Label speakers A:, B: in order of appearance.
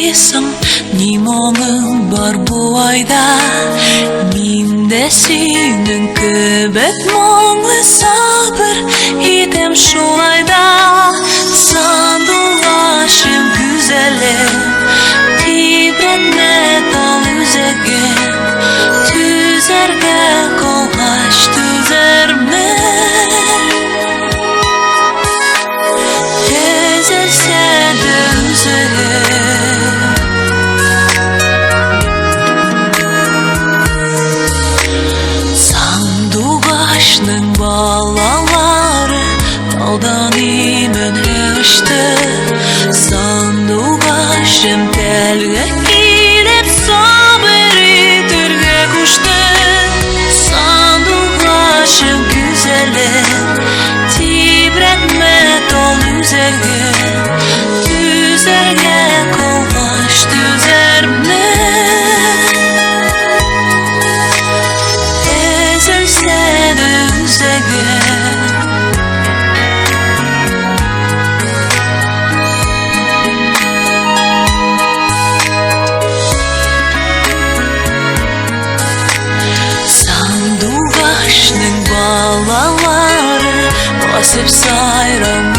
A: bilmiyorsun ni moңың бар bu ayda. Minde senin kebek moңлы sabır idem şu ayda. Sanduğaç'ım güzelim, tibretme dal üzege. Tüzerge kolhaç tüzerme. Tezelse de üzege. Sanduğaç'ның balaları daldan imen heşte. Sanduğaç'ım telge kilip sabırı türge kuştu. Sanduğaç'ım güzelim, tibretme dol üzerge. Tüzerge kolhaç tüzerme. Ezilse de üzerge. Sanduğaç'ның balaları basıp sayram